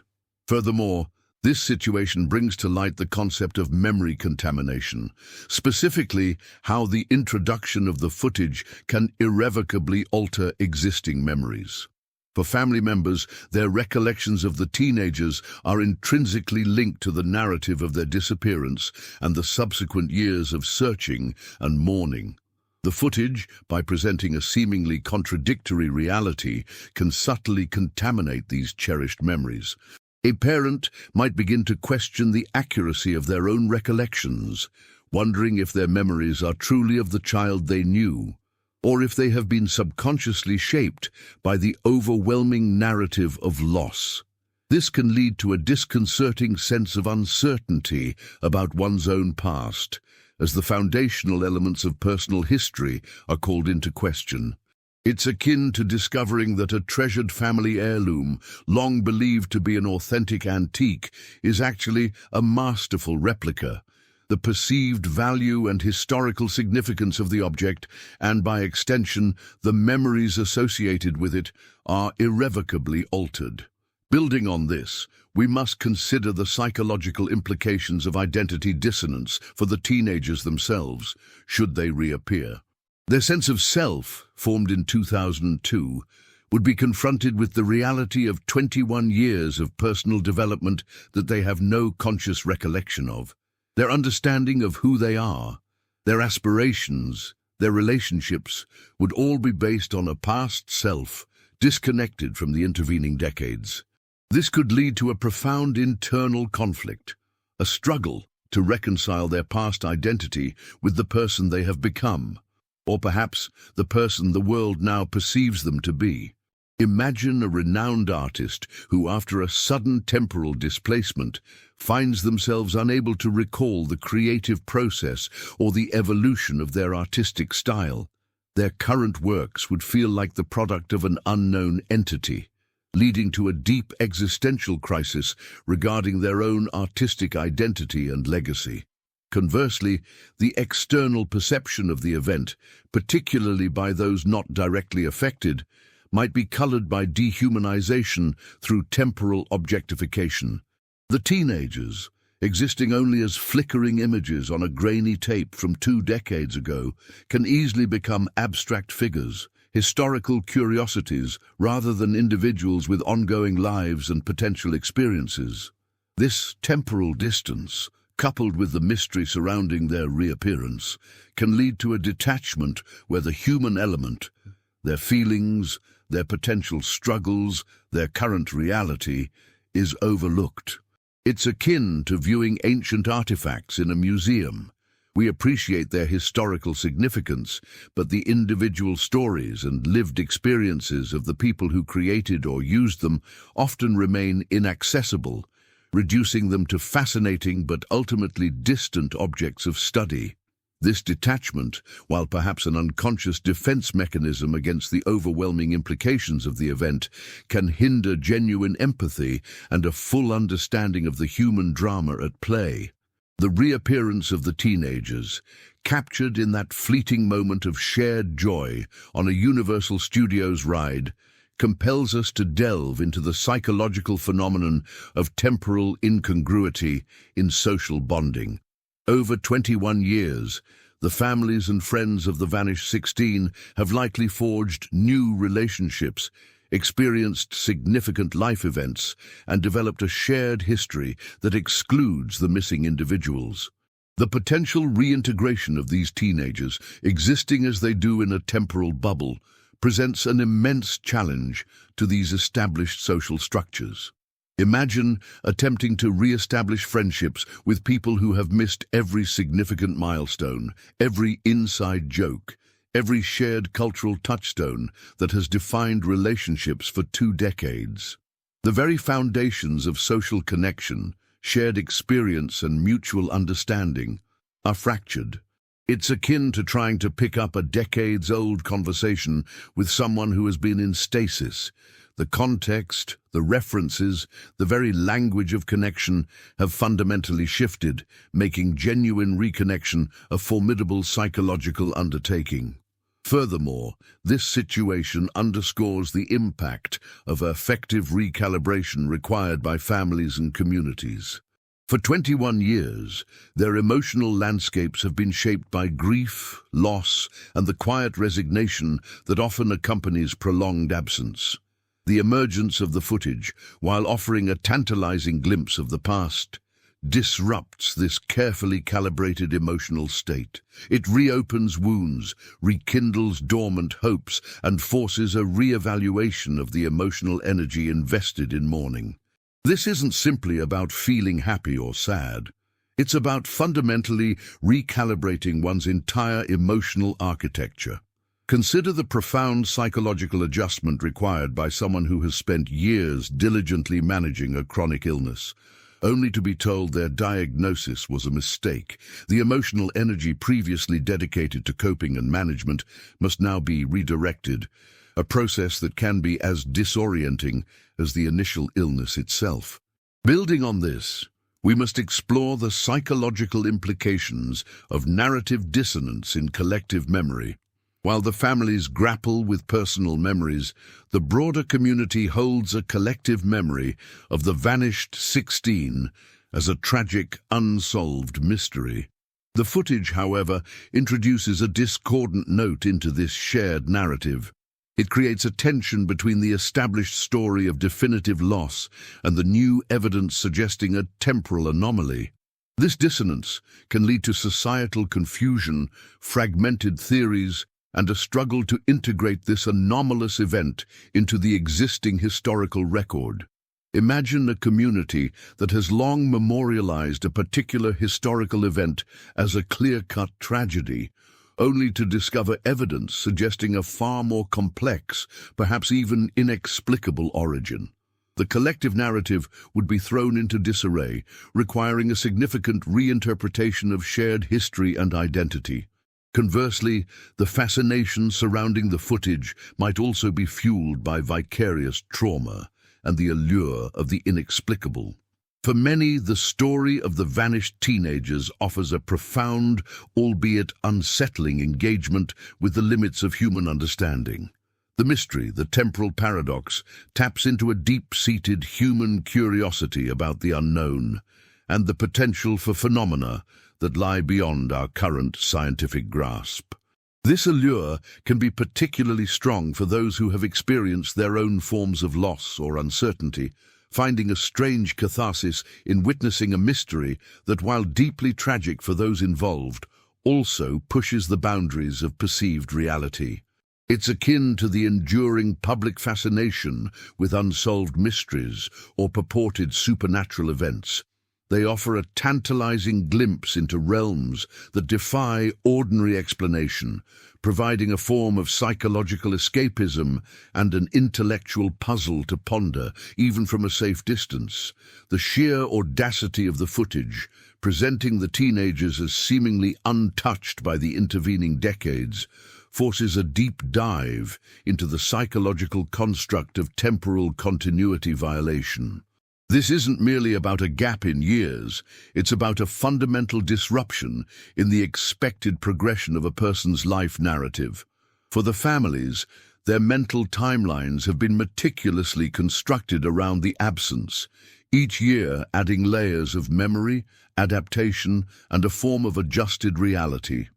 Furthermore, this situation brings to light the concept of memory contamination, specifically how the introduction of the footage can irrevocably alter existing memories. For family members, their recollections of the teenagers are intrinsically linked to the narrative of their disappearance and the subsequent years of searching and mourning. The footage, by presenting a seemingly contradictory reality, can subtly contaminate these cherished memories. A parent might begin to question the accuracy of their own recollections, wondering if their memories are truly of the child they knew, or if they have been subconsciously shaped by the overwhelming narrative of loss. This can lead to a disconcerting sense of uncertainty about one's own past, as the foundational elements of personal history are called into question. It's akin to discovering that a treasured family heirloom, long believed to be an authentic antique, is actually a masterful replica. The perceived value and historical significance of the object, and by extension, the memories associated with it, are irrevocably altered. Building on this, we must consider the psychological implications of identity dissonance for the teenagers themselves, should they reappear. Their sense of self, formed in 2002, would be confronted with the reality of 21 years of personal development that they have no conscious recollection of. Their understanding of who they are, their aspirations, their relationships, would all be based on a past self, disconnected from the intervening decades. This could lead to a profound internal conflict, a struggle to reconcile their past identity with the person they have become, or perhaps the person the world now perceives them to be. Imagine a renowned artist who, after a sudden temporal displacement, finds themselves unable to recall the creative process or the evolution of their artistic style. Their current works would feel like the product of an unknown entity, leading to a deep existential crisis regarding their own artistic identity and legacy. Conversely, the external perception of the event, particularly by those not directly affected, might be colored by dehumanization through temporal objectification. The teenagers, existing only as flickering images on a grainy tape from 2 decades ago, can easily become abstract figures, historical curiosities, rather than individuals with ongoing lives and potential experiences. This temporal distance, coupled with the mystery surrounding their reappearance, can lead to a detachment where the human element, their feelings, their potential struggles, their current reality, is overlooked. It's akin to viewing ancient artifacts in a museum. We appreciate their historical significance, but the individual stories and lived experiences of the people who created or used them often remain inaccessible, reducing them to fascinating but ultimately distant objects of study. This detachment, while perhaps an unconscious defense mechanism against the overwhelming implications of the event, can hinder genuine empathy and a full understanding of the human drama at play. The reappearance of the teenagers, captured in that fleeting moment of shared joy on a Universal Studios ride, compels us to delve into the psychological phenomenon of temporal incongruity in social bonding. Over 21 years, the families and friends of the vanished 16 have likely forged new relationships, experienced significant life events, and developed a shared history that excludes the missing individuals. The potential reintegration of these teenagers, existing as they do in a temporal bubble, presents an immense challenge to these established social structures. Imagine attempting to re-establish friendships with people who have missed every significant milestone, every inside joke, every shared cultural touchstone that has defined relationships for 2 decades. The very foundations of social connection, shared experience and mutual understanding are fractured. It's akin to trying to pick up a decades-old conversation with someone who has been in stasis. The context, the references, the very language of connection have fundamentally shifted, making genuine reconnection a formidable psychological undertaking. Furthermore, this situation underscores the impact of effective recalibration required by families and communities. For 21 years, their emotional landscapes have been shaped by grief, loss, and the quiet resignation that often accompanies prolonged absence. The emergence of the footage, while offering a tantalizing glimpse of the past, disrupts this carefully calibrated emotional state. It reopens wounds, rekindles dormant hopes, and forces a re-evaluation of the emotional energy invested in mourning. This isn't simply about feeling happy or sad. It's about fundamentally recalibrating one's entire emotional architecture. Consider the profound psychological adjustment required by someone who has spent years diligently managing a chronic illness, only to be told their diagnosis was a mistake. The emotional energy previously dedicated to coping and management must now be redirected, a process that can be as disorienting as the initial illness itself. Building on this, we must explore the psychological implications of narrative dissonance in collective memory. While the families grapple with personal memories, the broader community holds a collective memory of the vanished 16 as a tragic, unsolved mystery. The footage, however, introduces a discordant note into this shared narrative. It creates a tension between the established story of definitive loss and the new evidence suggesting a temporal anomaly. This dissonance can lead to societal confusion, fragmented theories, and a struggle to integrate this anomalous event into the existing historical record. Imagine a community that has long memorialized a particular historical event as a clear-cut tragedy, only to discover evidence suggesting a far more complex, perhaps even inexplicable origin. The collective narrative would be thrown into disarray, requiring a significant reinterpretation of shared history and identity. Conversely, the fascination surrounding the footage might also be fueled by vicarious trauma and the allure of the inexplicable. For many, the story of the vanished teenagers offers a profound, albeit unsettling engagement with the limits of human understanding. The mystery, the temporal paradox, taps into a deep-seated human curiosity about the unknown and the potential for phenomena that lie beyond our current scientific grasp. This allure can be particularly strong for those who have experienced their own forms of loss or uncertainty, finding a strange catharsis in witnessing a mystery that, while deeply tragic for those involved, also pushes the boundaries of perceived reality. It's akin to the enduring public fascination with unsolved mysteries or purported supernatural events. They offer a tantalizing glimpse into realms that defy ordinary explanation, providing a form of psychological escapism and an intellectual puzzle to ponder, even from a safe distance. The sheer audacity of the footage, presenting the teenagers as seemingly untouched by the intervening decades, forces a deep dive into the psychological construct of temporal continuity violation. This isn't merely about a gap in years, it's about a fundamental disruption in the expected progression of a person's life narrative. For the families, their mental timelines have been meticulously constructed around the absence, each year adding layers of memory, adaptation, and a form of adjusted reality.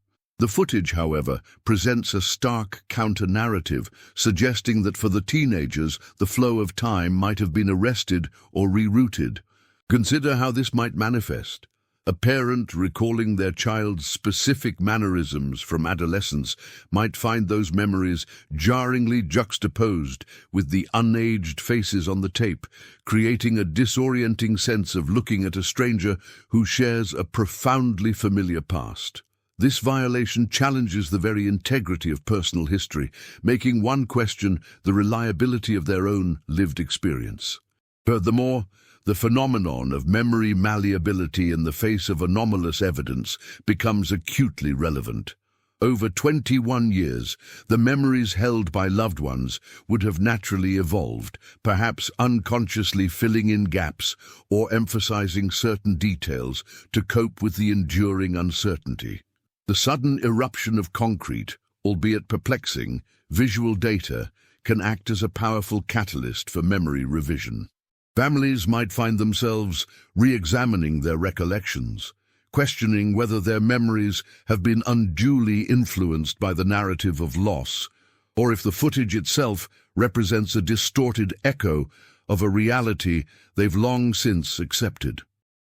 The footage, however, presents a stark counter-narrative, suggesting that for the teenagers, the flow of time might have been arrested or rerouted. Consider how this might manifest. A parent recalling their child's specific mannerisms from adolescence might find those memories jarringly juxtaposed with the unaged faces on the tape, creating a disorienting sense of looking at a stranger who shares a profoundly familiar past. This violation challenges the very integrity of personal history, making one question the reliability of their own lived experience. Furthermore, the phenomenon of memory malleability in the face of anomalous evidence becomes acutely relevant. Over 21 years, the memories held by loved ones would have naturally evolved, perhaps unconsciously filling in gaps or emphasizing certain details to cope with the enduring uncertainty. The sudden eruption of concrete, albeit perplexing, visual data can act as a powerful catalyst for memory revision. Families might find themselves re-examining their recollections, questioning whether their memories have been unduly influenced by the narrative of loss, or if the footage itself represents a distorted echo of a reality they've long since accepted.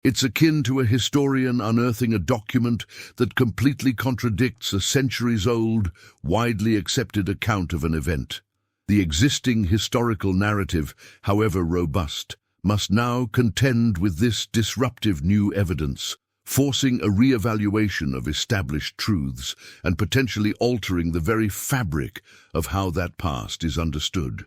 It's akin to a historian unearthing a document that completely contradicts a centuries-old, widely accepted account of an event. The existing historical narrative, however robust, must now contend with this disruptive new evidence, forcing a re-evaluation of established truths and potentially altering the very fabric of how that past is understood.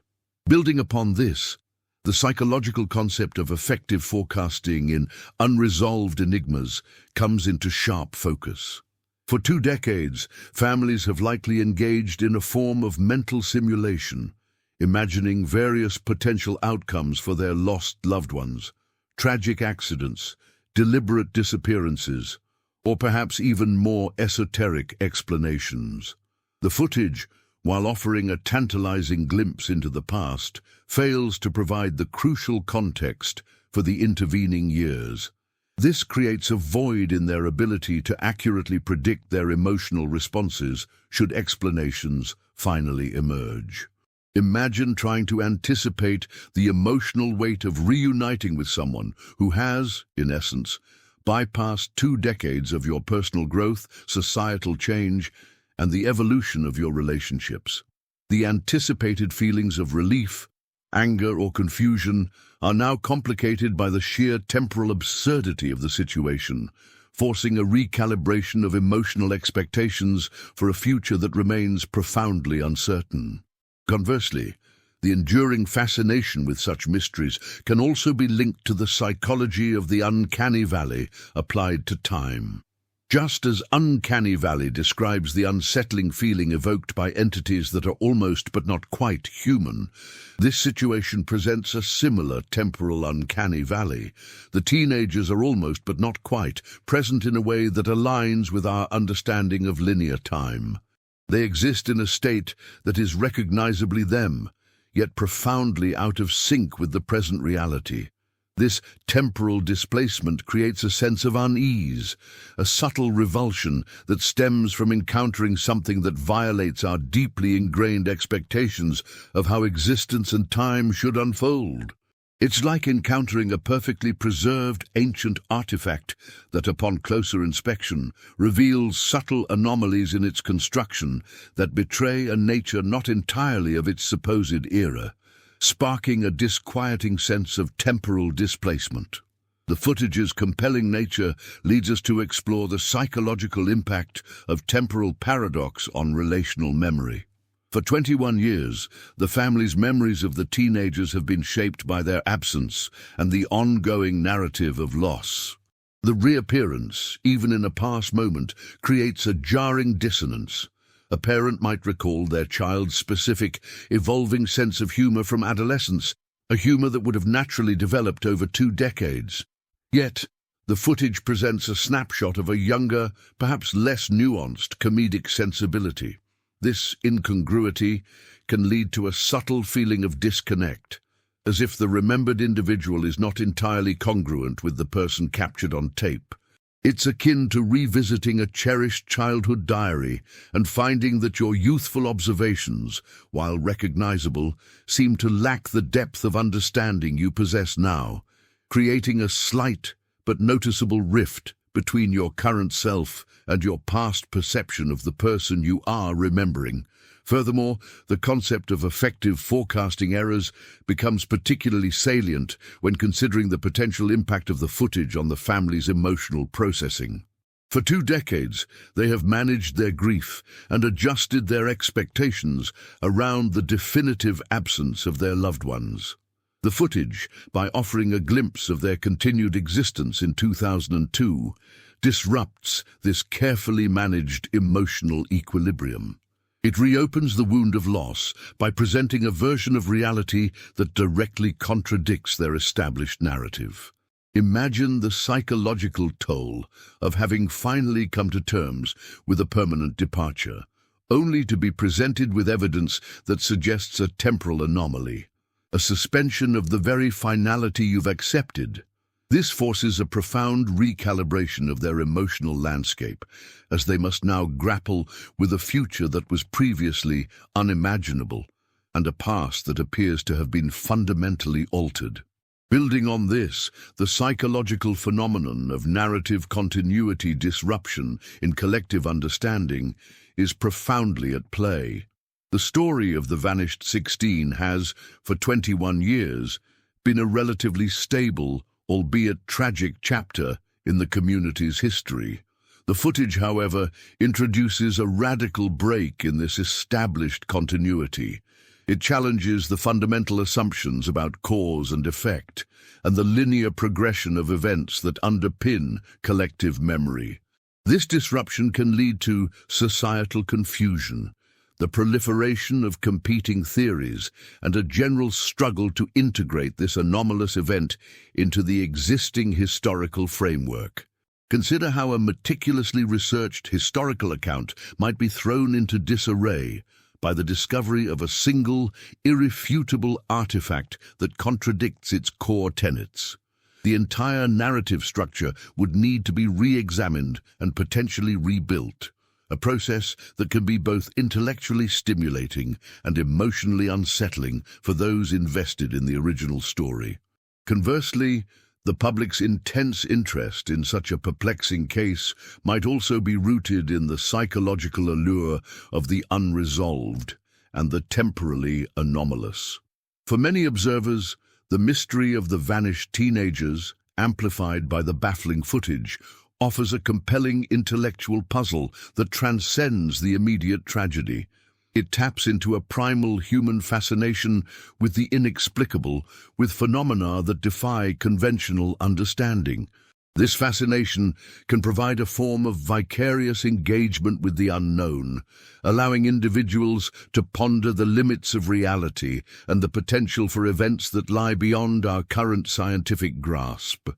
Building upon this, the psychological concept of effective forecasting in unresolved enigmas comes into sharp focus. For 2 decades, families have likely engaged in a form of mental simulation, imagining various potential outcomes for their lost loved ones. Tragic accidents, deliberate disappearances, or perhaps even more esoteric explanations. The footage, while offering a tantalizing glimpse into the past, fails to provide the crucial context for the intervening years. This creates a void in their ability to accurately predict their emotional responses should explanations finally emerge. Imagine trying to anticipate the emotional weight of reuniting with someone who has, in essence, bypassed 2 decades of your personal growth, societal change, and the evolution of your relationships. The anticipated feelings of relief, anger, or confusion are now complicated by the sheer temporal absurdity of the situation, forcing a recalibration of emotional expectations for a future that remains profoundly uncertain. Conversely, the enduring fascination with such mysteries can also be linked to the psychology of the uncanny valley applied to time. Just as Uncanny Valley describes the unsettling feeling evoked by entities that are almost but not quite human, this situation presents a similar temporal uncanny valley. The teenagers are almost but not quite present in a way that aligns with our understanding of linear time. They exist in a state that is recognizably them, yet profoundly out of sync with the present reality. This temporal displacement creates a sense of unease, a subtle revulsion that stems from encountering something that violates our deeply ingrained expectations of how existence and time should unfold. It's like encountering a perfectly preserved ancient artifact that, upon closer inspection, reveals subtle anomalies in its construction that betray a nature not entirely of its supposed era, sparking a disquieting sense of temporal displacement. The footage's compelling nature leads us to explore the psychological impact of temporal paradox on relational memory. For 21 years, the family's memories of the teenagers have been shaped by their absence and the ongoing narrative of loss. The reappearance, even in a past moment, creates a jarring dissonance. A parent might recall their child's specific, evolving sense of humor from adolescence, a humor that would have naturally developed over 2 decades. Yet, the footage presents a snapshot of a younger, perhaps less nuanced comedic sensibility. This incongruity can lead to a subtle feeling of disconnect, as if the remembered individual is not entirely congruent with the person captured on tape. It's akin to revisiting a cherished childhood diary and finding that your youthful observations, while recognizable, seem to lack the depth of understanding you possess now, creating a slight but noticeable rift between your current self and your past perception of the person you are remembering. Furthermore, the concept of effective forecasting errors becomes particularly salient when considering the potential impact of the footage on the family's emotional processing. For 2 decades, they have managed their grief and adjusted their expectations around the definitive absence of their loved ones. The footage, by offering a glimpse of their continued existence in 2002, disrupts this carefully managed emotional equilibrium. It reopens the wound of loss by presenting a version of reality that directly contradicts their established narrative. Imagine the psychological toll of having finally come to terms with a permanent departure, only to be presented with evidence that suggests a temporal anomaly, a suspension of the very finality you've accepted. This forces a profound recalibration of their emotional landscape, as they must now grapple with a future that was previously unimaginable and a past that appears to have been fundamentally altered. Building on this, the psychological phenomenon of narrative continuity disruption in collective understanding is profoundly at play. The story of the vanished 16 has, for 21 years, been a relatively stable, albeit tragic chapter in the community's history. The footage, however, introduces a radical break in this established continuity. It challenges the fundamental assumptions about cause and effect and the linear progression of events that underpin collective memory. This disruption can lead to societal confusion. the proliferation of competing theories, and a general struggle to integrate this anomalous event into the existing historical framework. Consider how a meticulously researched historical account might be thrown into disarray by the discovery of a single, irrefutable artifact that contradicts its core tenets. The entire narrative structure would need to be re-examined and potentially rebuilt, a process that can be both intellectually stimulating and emotionally unsettling for those invested in the original story. Conversely, the public's intense interest in such a perplexing case might also be rooted in the psychological allure of the unresolved and the temporally anomalous. For many observers, the mystery of the vanished teenagers, amplified by the baffling footage, offers a compelling intellectual puzzle that transcends the immediate tragedy. It taps into a primal human fascination with the inexplicable, with phenomena that defy conventional understanding. This fascination can provide a form of vicarious engagement with the unknown, allowing individuals to ponder the limits of reality and the potential for events that lie beyond our current scientific grasp.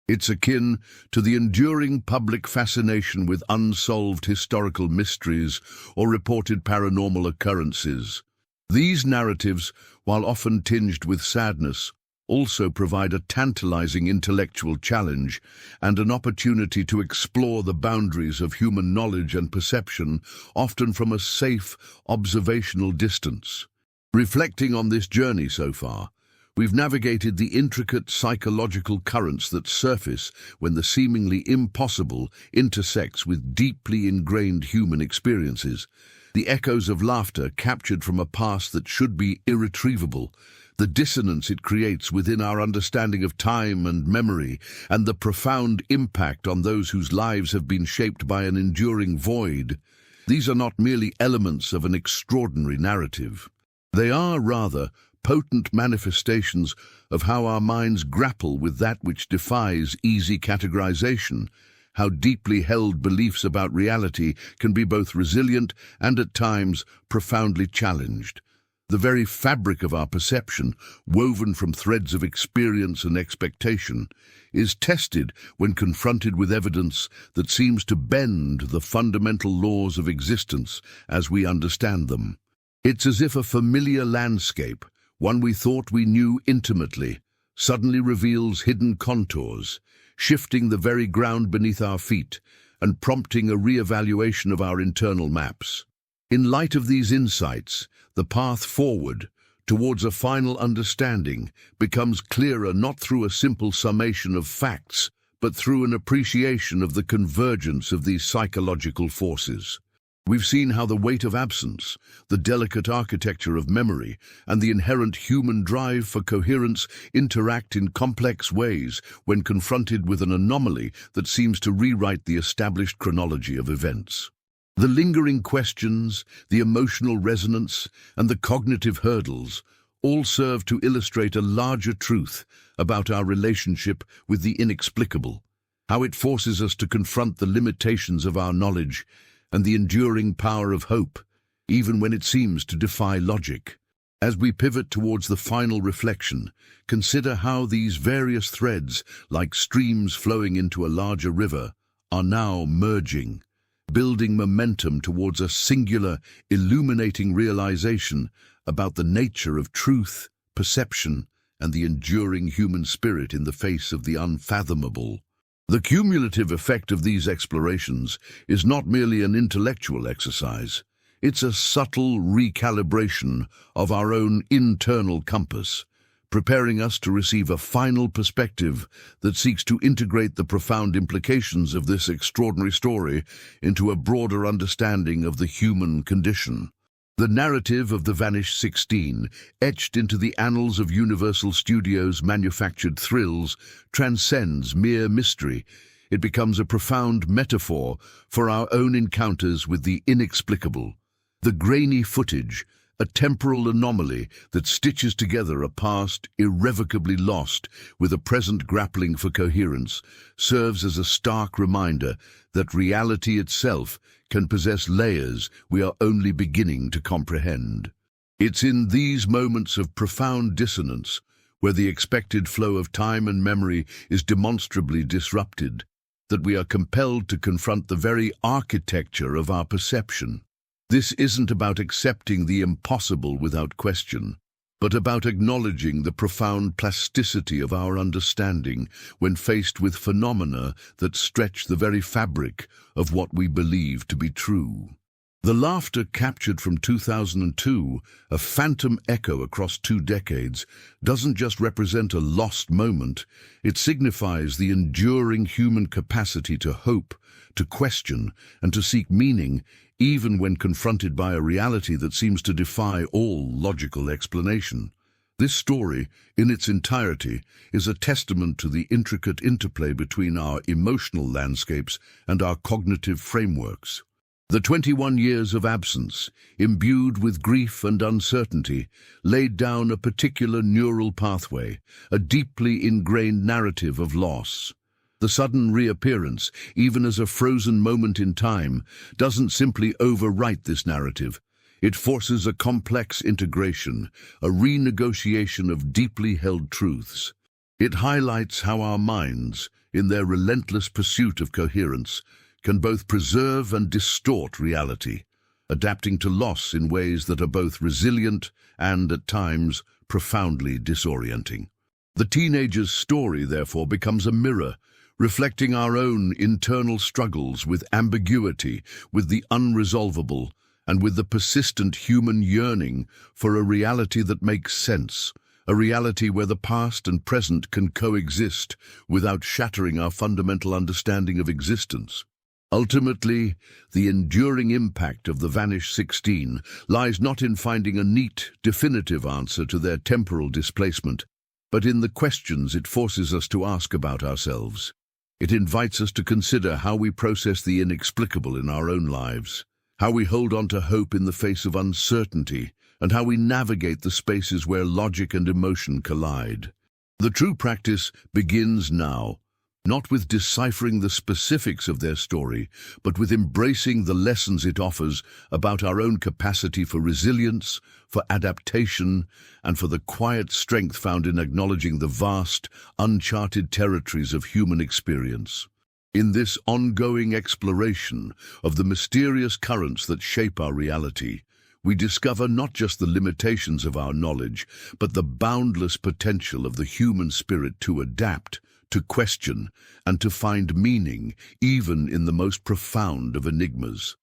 It's akin to the enduring public fascination with unsolved historical mysteries or reported paranormal occurrences. These narratives, while often tinged with sadness, also provide a tantalizing intellectual challenge and an opportunity to explore the boundaries of human knowledge and perception, often from a safe, observational distance. Reflecting on this journey so far, we've navigated the intricate psychological currents that surface when the seemingly impossible intersects with deeply ingrained human experiences. The echoes of laughter captured from a past that should be irretrievable, the dissonance it creates within our understanding of time and memory, and the profound impact on those whose lives have been shaped by an enduring void. These are not merely elements of an extraordinary narrative. They are, rather, potent manifestations of how our minds grapple with that which defies easy categorization, how deeply held beliefs about reality can be both resilient and at times profoundly challenged. The very fabric of our perception, woven from threads of experience and expectation, is tested when confronted with evidence that seems to bend the fundamental laws of existence as we understand them. It's as if a familiar landscape, one we thought we knew intimately, suddenly reveals hidden contours, shifting the very ground beneath our feet and prompting a re-evaluation of our internal maps. In light of these insights, the path forward towards a final understanding becomes clearer not through a simple summation of facts, but through an appreciation of the convergence of these psychological forces. We've seen how the weight of absence, the delicate architecture of memory, and the inherent human drive for coherence interact in complex ways when confronted with an anomaly that seems to rewrite the established chronology of events. The lingering questions, the emotional resonance, and the cognitive hurdles all serve to illustrate a larger truth about our relationship with the inexplicable, how it forces us to confront the limitations of our knowledge and the enduring power of hope, even when it seems to defy logic. As we pivot towards the final reflection, consider how these various threads, like streams flowing into a larger river, are now merging, building momentum towards a singular, illuminating realization about the nature of truth, perception, and the enduring human spirit in the face of the unfathomable. The cumulative effect of these explorations is not merely an intellectual exercise. It's a subtle recalibration of our own internal compass, preparing us to receive a final perspective that seeks to integrate the profound implications of this extraordinary story into a broader understanding of the human condition. The narrative of the Vanished 16, etched into the annals of Universal Studios' manufactured thrills, transcends mere mystery. It becomes a profound metaphor for our own encounters with the inexplicable. The grainy footage, a temporal anomaly that stitches together a past irrevocably lost with a present grappling for coherence, serves as a stark reminder that reality itself can possess layers we are only beginning to comprehend. It's in these moments of profound dissonance, where the expected flow of time and memory is demonstrably disrupted, that we are compelled to confront the very architecture of our perception. This isn't about accepting the impossible without question, but about acknowledging the profound plasticity of our understanding when faced with phenomena that stretch the very fabric of what we believe to be true. The laughter captured from 2002, a phantom echo across 2 decades, doesn't just represent a lost moment, it signifies the enduring human capacity to hope, to question, and to seek meaning, even when confronted by a reality that seems to defy all logical explanation. This story, in its entirety, is a testament to the intricate interplay between our emotional landscapes and our cognitive frameworks. The 21 years of absence, imbued with grief and uncertainty, laid down a particular neural pathway, a deeply ingrained narrative of loss. The sudden reappearance, even as a frozen moment in time, doesn't simply overwrite this narrative. It forces a complex integration, a renegotiation of deeply held truths. It highlights how our minds, in their relentless pursuit of coherence, can both preserve and distort reality, adapting to loss in ways that are both resilient and, at times, profoundly disorienting. The teenager's story, therefore, becomes a mirror, reflecting our own internal struggles with ambiguity, with the unresolvable, and with the persistent human yearning for a reality that makes sense, a reality where the past and present can coexist without shattering our fundamental understanding of existence. Ultimately, the enduring impact of the Vanished 16 lies not in finding a neat, definitive answer to their temporal displacement, but in the questions it forces us to ask about ourselves. It invites us to consider how we process the inexplicable in our own lives, how we hold on to hope in the face of uncertainty, and how we navigate the spaces where logic and emotion collide. The true practice begins now, not with deciphering the specifics of their story, but with embracing the lessons it offers about our own capacity for resilience, for adaptation, and for the quiet strength found in acknowledging the vast, uncharted territories of human experience. In this ongoing exploration of the mysterious currents that shape our reality, we discover not just the limitations of our knowledge, but the boundless potential of the human spirit to adapt, to question, and to find meaning, even in the most profound of enigmas.